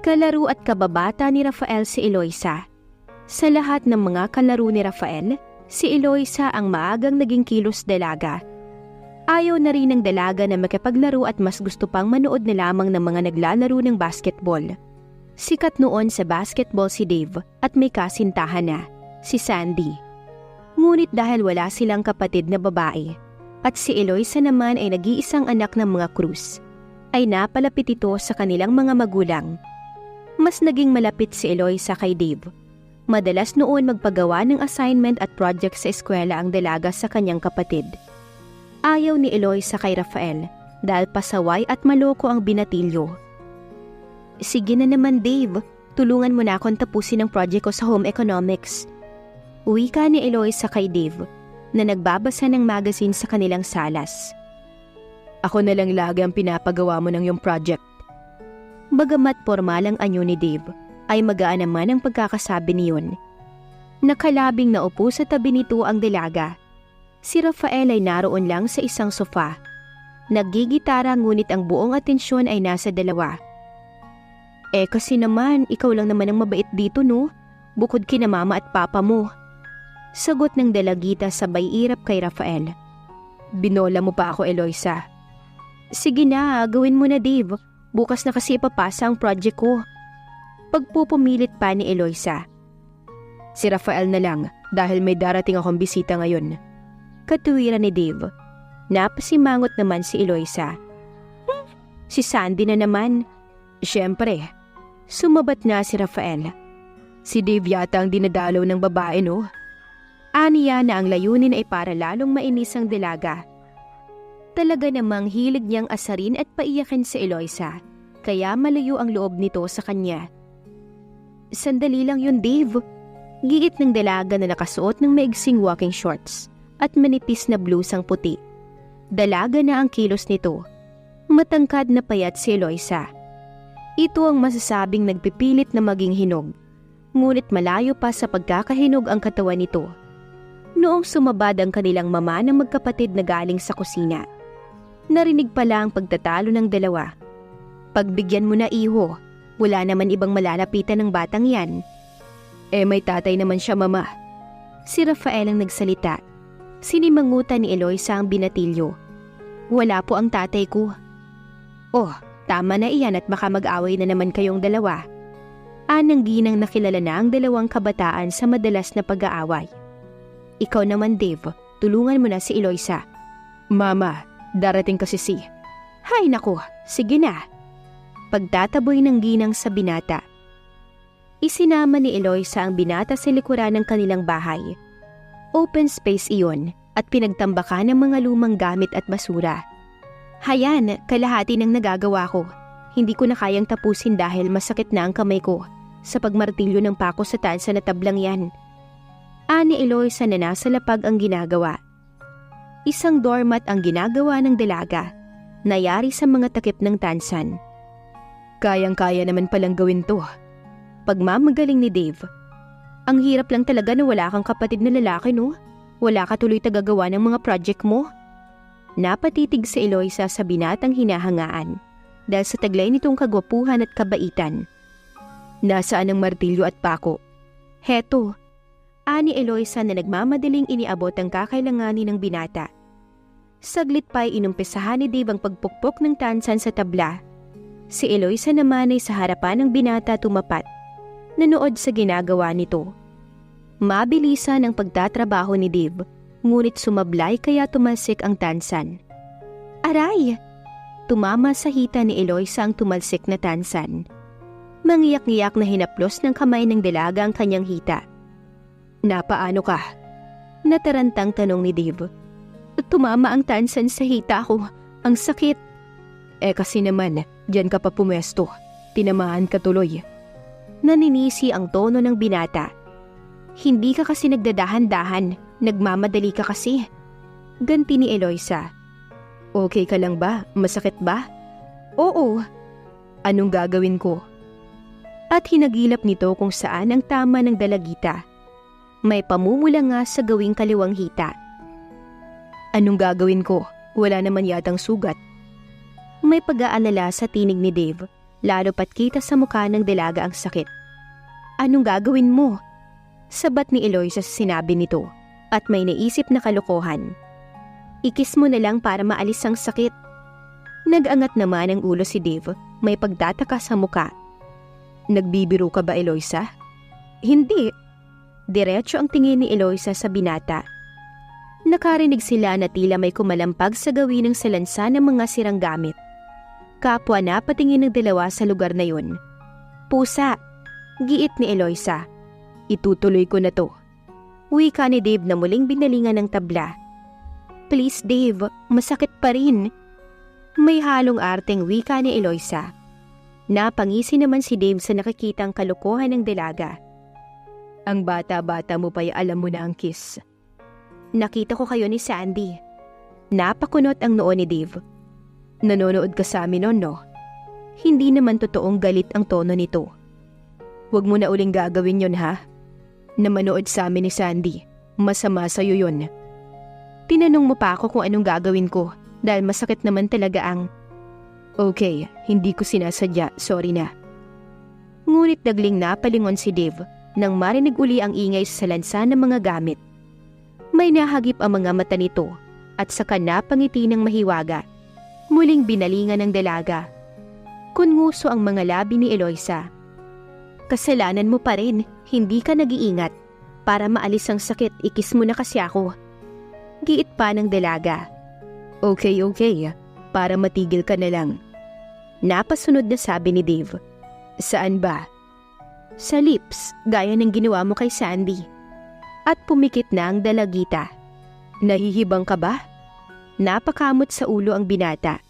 Kalaro at kababata ni Rafael si Eloisa. Sa lahat ng mga kalaro ni Rafael, si Eloisa ang maagang naging kilos dalaga. Ayaw na rin ng dalaga na makipaglaro at mas gusto pang manood na lamang ng mga naglalaro ng basketball. Sikat noon sa basketball si Dave at may kasintahan na, si Sandy. Ngunit dahil wala silang kapatid na babae at si Eloisa naman ay nag-iisang anak ng mga Cruz, ay napalapit ito sa kanilang mga magulang. Mas naging malapit si Eloisa kay Dave. Madalas noon magpagawa ng assignment at project sa eskwela ang dalaga sa kanyang kapatid. Ayaw ni Eloisa kay Rafael dahil pasaway at maloko ang binatilyo. Sige na naman Dave, tulungan mo na akong tapusin ang project ko sa home economics. Wika ni Eloisa kay Dave na nagbabasa ng magazine sa kanilang salas. Ako na lang lagi ang pinapagawa mo ng iyong project. Bagamat pormalang anyo ni Dave, ay magaan naman ang pagkakasabi niyon. Nakalabing naupo sa tabi nito ang dalaga. Si Rafael ay naroon lang sa isang sofa. Naggigitara ngunit ang buong atensyon ay nasa dalawa. Kasi naman, ikaw lang naman ang mabait dito no? Bukod kina mama at papa mo. Sagot ng dalagita sabay irap kay Rafael. Binola mo pa ako, Eloisa. Sige na, gawin mo na Dave. Bukas na kasi ipapasa ang project ko. Pagpupumilit pa ni Eloisa. Si Rafael na lang dahil may darating akong bisita ngayon. Katuwiran ni Dave. Napasimangot naman si Eloisa. Si Sandy na naman. Siyempre, sumabat na si Rafael. Si Dave yata ang dinadalaw ng babae no? Aniya na ang layunin ay para lalong mainis ang dalaga. Talaga namang hilig niyang asarin at paiyakin si Eloisa, kaya malayo ang loob nito sa kanya. Sandali lang yun Dave. Giit ng dalaga na nakasuot ng maigsing walking shorts at manipis na blusang puti. Dalaga na ang kilos nito. Matangkad na payat si Eloisa. Ito ang masasabing nagpipilit na maging hinog. Ngunit malayo pa sa pagkakahinog ang katawan nito. Noong sumabad ang kanilang mama ng magkapatid na galing sa kusina. Narinig pala ang pagtatalo ng dalawa. Pagbigyan mo na iho, wala naman ibang malalapitan ng batang yan. May tatay naman siya mama. Si Rafael ang nagsalita. Sinimangutan ni Eloisa ang binatilyo. Wala po ang tatay ko. Oh, tama na iyan at baka mag-away na naman kayong dalawa. Anang ginang nakilala na ang dalawang kabataan sa madalas na pag-aaway. Ikaw naman Dave, tulungan mo na si Eloisa. Mama, darating kasi si... Hay nako, sige na. Pagtataboy ng ginang sa binata. Isinama ni Eloisa ang binata sa likuran ng kanilang bahay. Open space iyon at pinagtambakan ng mga lumang gamit at basura. Hayan, kalahati ng nagagawa ko. Hindi ko na kayang tapusin dahil masakit na ang kamay ko sa pagmartilyo ng pako sa tansa na tablang yan. Ani Eloisa na nasa lapag ang ginagawa. Isang doormat ang ginagawa ng dalaga, nayari sa mga takip ng tansan. Kayang-kaya naman palang gawin to. Pagmamagaling ni Dave. Ang hirap lang talaga na wala kang kapatid na lalaki no? Wala ka tuloy tagagawa ng mga project mo? Napatitig si Eloisa sa binatang hinahangaan dahil sa taglay nitong kagwapuhan at kabaitan. Nasaan ang martilyo at pako? Heto. Ani Eloisa na nagmamadaling iniabot ang kakailanganin ng binata. Saglit pa'y inumpisahan ni Dave ang pagpukpok ng tansan sa tabla. Si Eloisa naman ay sa harapan ng binata tumapat. Nanood sa ginagawa nito. Mabilisan ang pagtatrabaho ni Dave, ngunit sumablay kaya tumalsik ang tansan. Aray! Tumama sa hita ni Eloisa ang tumalsik na tansan. Mangiyak-ngiyak na hinaplos ng kamay ng dalaga ang kanyang hita. Napaano ka? Natarantang tanong ni Dave. Tumama ang tansan sa hita ko. Ang sakit. Kasi naman, diyan ka pa pumwesto. Tinamaan ka tuloy. Naninisi ang tono ng binata. Hindi ka kasi nagdadahan-dahan. Nagmamadali ka kasi. Ganti ni Eloisa. Okay ka lang ba? Masakit ba? Oo. Anong gagawin ko? At hinagilap nito kung saan ang tama ng dalagita. May pamumula nga sa gawing kaliwang hita. Anong gagawin ko? Wala naman yatang sugat. May pag-aalala sa tinig ni Dave lalo pat kita sa mukha ng dalaga ang sakit. Anong gagawin mo? Sabat ni Eloisa sa sinabi nito at may naisip na kalokohan. Ikis mo na lang para maalis ang sakit. Nag-angat naman ang ulo si Dave, may pagtataka sa mukha. Nagbibiro ka ba, Eloisa? Hindi. Diretso ang tingin ni Eloisa sa binata. Nakarinig sila na tila may kumalampag sa gawin ng salansa ng mga sirang gamit. Kapwa na patingin ng dalawa sa lugar na yun. Pusa, giit ni Eloisa. Itutuloy ko na to. Wika ni Dave na muling binalingan ng tabla. Please Dave, masakit pa rin. May halong arteng wika ni Eloisa. Napangisi naman si Dave sa nakikitang kalokohan ng dalaga. Ang bata-bata mo pa'y alam mo na ang kiss. Nakita ko kayo ni Sandy. Napakunot ang noo ni Dave. Nanonood ka sa amin noon, no? Hindi naman totoong galit ang tono nito. Huwag mo na uling gagawin yon, ha? Na manood sa amin ni Sandy. Masama sa'yo yun. Tinanong mo pa ako kung anong gagawin ko dahil masakit naman talaga ang... Okay, hindi ko sinasadya, sorry na. Ngunit dagling napalingon si Dave nang marinig uli ang ingay sa salansa ng mga gamit. May nahagip ang mga mata nito at saka napangiti ng mahiwaga. Muling binalingan ng dalaga. Kunguso ang mga labi ni Eloisa. Kasalanan mo pa rin, hindi ka nag-iingat. Para maalis ang sakit, ikis mo na kasi ako. Giit pa ng dalaga. Okay, para matigil ka na lang. Napasunod na sabi ni Dave. Saan ba? Sa lips, gaya ng ginawa mo kay Sandy. At pumikit na ang dalagita. Nahihibang ka ba? Napakamot sa ulo ang binata.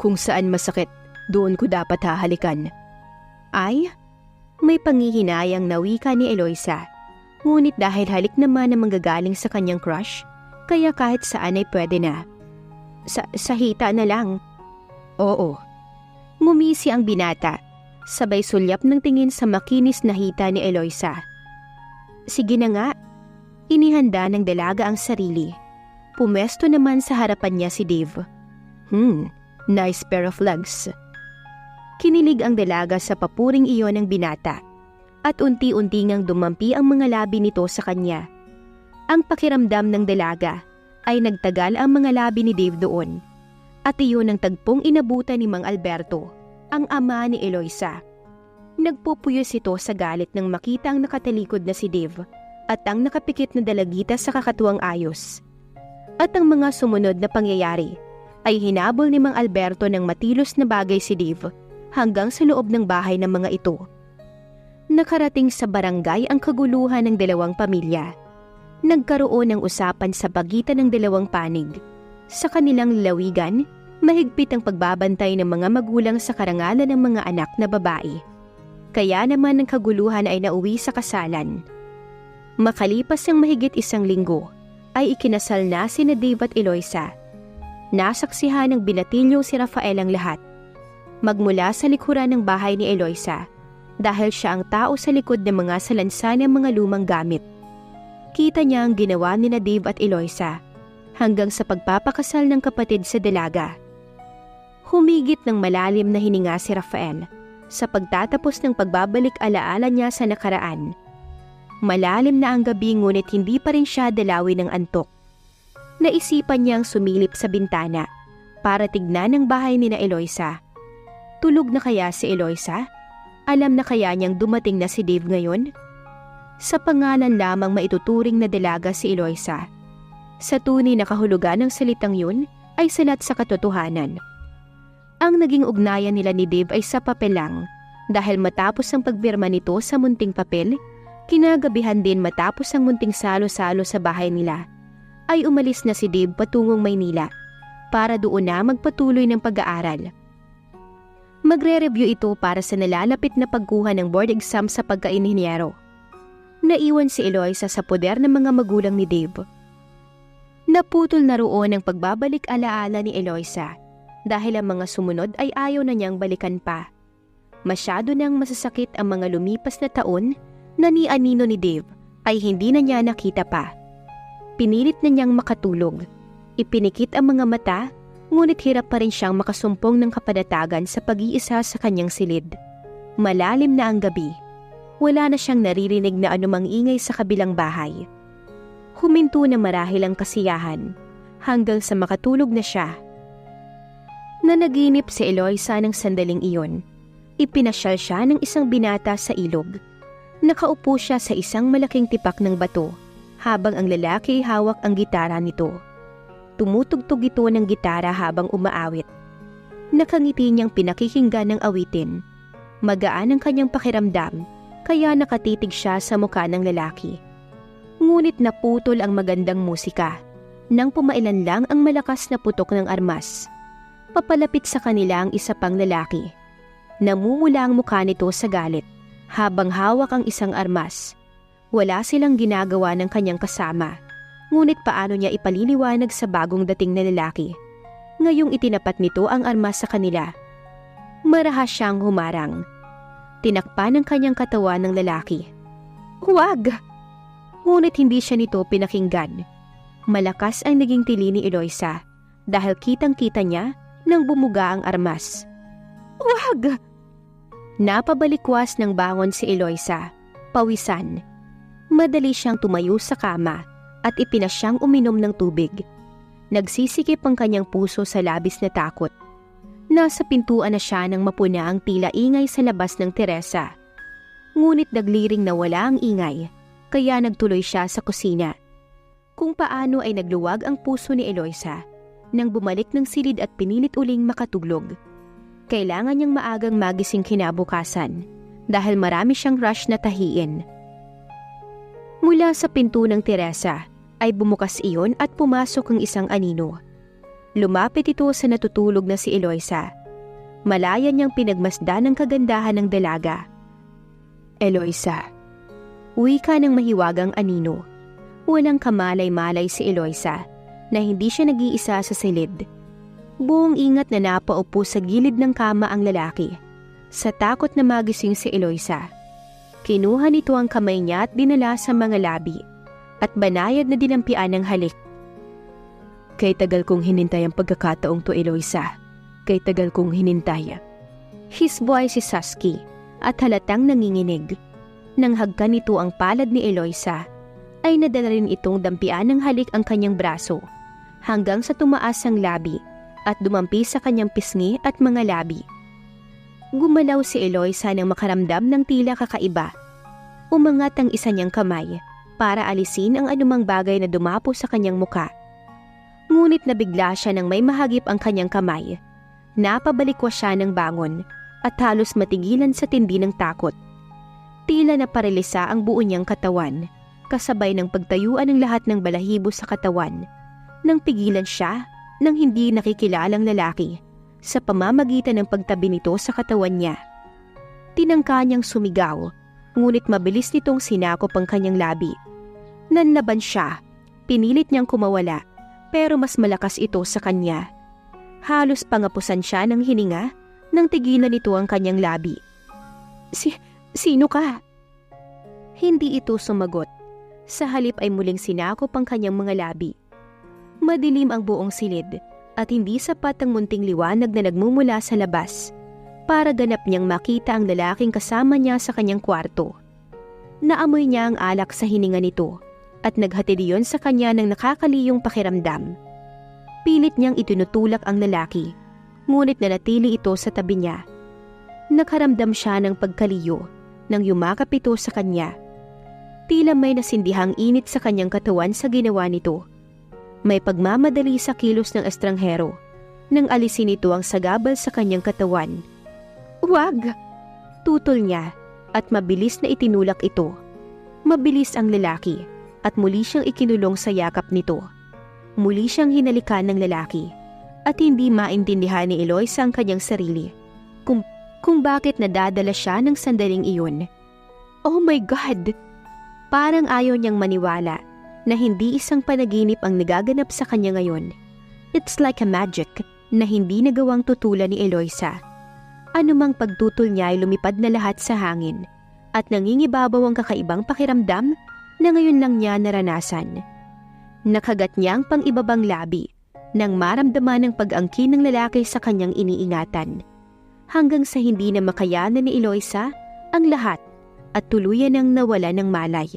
Kung saan masakit, doon ko dapat hahalikan. Ay? May pangihinayang na wika ni Eloisa. Ngunit dahil halik naman ang manggagaling sa kanyang crush, kaya kahit saan ay pwede na. Sa hita na lang. Oo. Ngumisi ang binata, sabay sulyap ng tingin sa makinis na hita ni Eloisa. Sige na nga. Inihanda ng dalaga ang sarili. Pumesto naman sa harapan niya si Dave. Nice pair of legs. Kinilig ang dalaga sa papuring iyon ng binata at unti-unti ngang dumampi ang mga labi nito sa kanya. Ang pakiramdam ng dalaga ay nagtagal ang mga labi ni Dave doon at iyon ang tagpong inabutan ni Mang Alberto, ang ama ni Eloisa. Nagpupuyos ito sa galit nang makita ang nakatalikod na si Dave at ang nakapikit na dalagita sa kakatuwang ayos. At ang mga sumunod na pangyayari ay hinabol ni Mang Alberto ng matilos na bagay si Dave hanggang sa loob ng bahay ng mga ito. Nakarating sa barangay ang kaguluhan ng dalawang pamilya. Nagkaroon ng usapan sa pagitan ng dalawang panig. Sa kanilang lalawigan, mahigpit ang pagbabantay ng mga magulang sa karangalan ng mga anak na babae. Kaya naman ang kaguluhan ay nauwi sa kasalan. Makalipas ang mahigit 1 linggo, ay ikinasal na sina Dave at Eloisa. Nasaksihan ng binatilyo si Rafael ang lahat. Magmula sa likuran ng bahay ni Eloisa, dahil siya ang tao sa likod ng mga salansa ng mga lumang gamit. Kita niya ang ginawa ni Dave at Eloisa, hanggang sa pagpapakasal ng kapatid sa dalaga. Humigit ng malalim na hininga si Rafael, sa pagtatapos ng pagbabalik alaala niya sa nakaraan. Malalim na ang gabi ngunit hindi pa rin siya dalawin ng antok. Naisipan niyang sumilip sa bintana para tignan ang bahay ni Eloisa. Tulog na kaya si Eloisa? Alam na kaya niyang dumating na si Dave ngayon? Sa pangalan lamang maituturing na dalaga si Eloisa. Sa tunay na kahulugan ng salitang yun ay salat sa katotohanan. Ang naging ugnayan nila ni Dave ay sa papel lang dahil matapos ang pagpirma nito sa munting papel, kinagabihan din matapos ang munting salo-salo sa bahay nila, ay umalis na si Dave patungong Maynila para doon na magpatuloy ng pag-aaral. Magre-review ito para sa nalalapit na pagkuha ng board exam sa pagka-inhinyero. Naiwan si Eloisa sa poder ng mga magulang ni Dave. Naputol na roon ang pagbabalik alaala ni Eloisa dahil ang mga sumunod ay ayaw na niyang balikan pa. Masyado nang masasakit ang mga lumipas na taon na ni anino ni Dave ay hindi na niya nakita pa. Pinilit na niyang makatulog. Ipinikit ang mga mata Ngunit hirap pa rin siyang makasumpong ng kapanatagan sa pag-iisa sa kanyang silid. Malalim na ang gabi. Wala na siyang naririnig na anumang ingay sa kabilang bahay. Huminto na marahil ang kasiyahan hanggang sa makatulog na siya. Nanaginip si Eloisa ng sandaling iyon. Ipinasyal siya ng isang binata sa ilog. Nakaupo siya sa isang malaking tipak ng bato habang ang lalaki hawak ang gitara nito. Tumutugtog ito ng gitara habang umaawit. Nakangiti niyang pinakikinggan ng awitin. Magaan ang kanyang pakiramdam, kaya nakatitig siya sa mukha ng lalaki. Ngunit naputol ang magandang musika nang pumailan lang ang malakas na putok ng armas. Papalapit sa kanila ang isa pang lalaki. Namumula ang mukha nito sa galit habang hawak ang isang armas. Wala silang ginagawa ng kanyang kasama. Ngunit paano niya ipaliliwanag sa bagong dating na lalaki? Ngayong itinapat nito ang armas sa kanila. Marahas siyang humarang. Tinakpan ang kanyang katawan ng lalaki. Huwag! Ngunit hindi siya nito pinakinggan. Malakas ang naging tili ni Eloisa dahil kitang-kita niya nang bumuga ang armas. Huwag! Napabalikwas ng bangon si Eloisa, pawisan. Madali siyang tumayo sa kama at ipinasyang uminom ng tubig. Nagsisikip ang kanyang puso sa labis na takot. Nasa pintuan na siya nang mapuna ang tila ingay sa labas ng Teresa. Ngunit nagliring na wala ang ingay, kaya nagtuloy siya sa kusina. Kung paano ay nagluwag ang puso ni Eloisa nang bumalik ng silid at pinilit uling makatulog. Kailangan niyang maagang magising kinabukasan dahil marami siyang rush na tahiin. Mula sa pinto ng Teresa ay bumukas iyon at pumasok ang isang anino. Lumapit ito sa natutulog na si Eloisa. Malaya niyang pinagmasdan ang kagandahan ng dalaga. Eloisa. Wika ng mahiwagang anino. Walang kamalay-malay si Eloisa na hindi siya nag-iisa sa silid. Buong ingat na napaupo sa gilid ng kama ang lalaki. Sa takot na magising si Eloisa, kinuha nito ang kamay niya at dinala sa mga labi at banayad na dinampian ng halik. Kay tagal kong hinintay ang pagkakataong to, Eloisa. Kay tagal kong hinintay. Hisboy si Saski at halatang nanginginig. Nang hagkan nito ang palad ni Eloisa, ay nadala rin itong dampian ng halik ang kanyang braso hanggang sa tumaas ang labi at dumampi sa kanyang pisngi at mga labi. Gumalaw si Eloisa nang makaramdam ng tila kakaiba. Umangat ang isa niyang kamay para alisin ang anumang bagay na dumapo sa kanyang muka. Ngunit nabigla siya nang may mahagip ang kanyang kamay. Napabalikwas siya ng bangon at halos matigilan sa tindi ng takot. Tila naparelisa ang buo niyang katawan, kasabay ng pagtayuan ng lahat ng balahibo sa katawan. Nang pigilan siya nang hindi nakikilalang lalaki sa pamamagitan ng pagtabi nito sa katawan niya. Tinangka niyang sumigaw, ngunit mabilis nitong sinakop ang kanyang labi. Nanlaban siya, pinilit niyang kumawala, pero mas malakas ito sa kanya. Halos pangapusan siya ng hininga nang tigilan nito ang kanyang labi. Sino ka? Hindi ito sumagot. Sa halip ay muling sinakop ang kanyang mga labi. Madilim ang buong silid at hindi sapat ang munting liwanag na nagmumula sa labas para ganap niyang makita ang lalaking kasama niya sa kanyang kwarto. Naamoy niya ang alak sa hininga nito at naghatid iyon sa kanya ng nakakaliyong pakiramdam. Pilit niyang itinutulak ang lalaki, ngunit nanatili ito sa tabi niya. Nakaramdam siya ng pagkaliyo nang yumakap ito sa kanya. Tila may nasindihang init sa kanyang katawan sa ginawa nito. May pagmamadali sa kilos ng estranghero nang alisin ito ang sagabal sa kanyang katawan. Huwag! Tutol niya at mabilis na itinulak ito. Mabilis ang lalaki at muli siyang ikinulong sa yakap nito. Muli siyang hinalikan ng lalaki at hindi maintindihan ni Eloisa ang kanyang sarili kung bakit nadadala siya ng sandaling iyon. Oh my God! Parang ayaw niyang maniwala na hindi isang panaginip ang nagaganap sa kanya ngayon. It's like a magic na hindi nagawang tutulan ni Eloisa. Anumang pagtutol niya ay lumipad na lahat sa hangin at nangingibabaw ang kakaibang pakiramdam na ngayon lang niya naranasan. Nakagat niya ang pang-ibabang labi nang maramdaman ang pag-angkin ng lalaki sa kanyang iniingatan, hanggang sa hindi na makayanan ni Eloisa ang lahat at tuluyan nang nawala ng malay.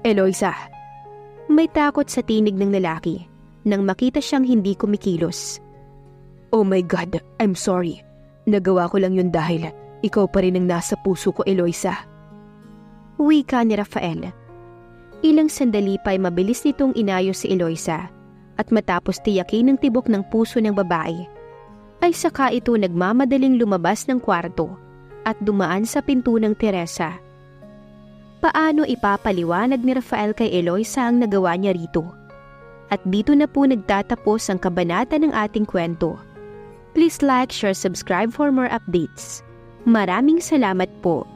Eloisa! May takot sa tinig ng lalaki nang makita siyang hindi kumikilos. Oh my God, I'm sorry. Nagawa ko lang yun dahil ikaw pa rin ang nasa puso ko, Eloisa. Wika ni Rafael. Ilang sandali pa ay mabilis nitong inayos si Eloisa at matapos tiyakin ng tibok ng puso ng babae, ay saka ito nagmamadaling lumabas ng kwarto at dumaan sa pinto ng Teresa. Paano ipapaliwanag ni Rafael kay Eloisa ang nagawa niya rito? At dito na po nagtatapos ang kabanata ng ating kwento. Please like, share, subscribe for more updates. Maraming salamat po.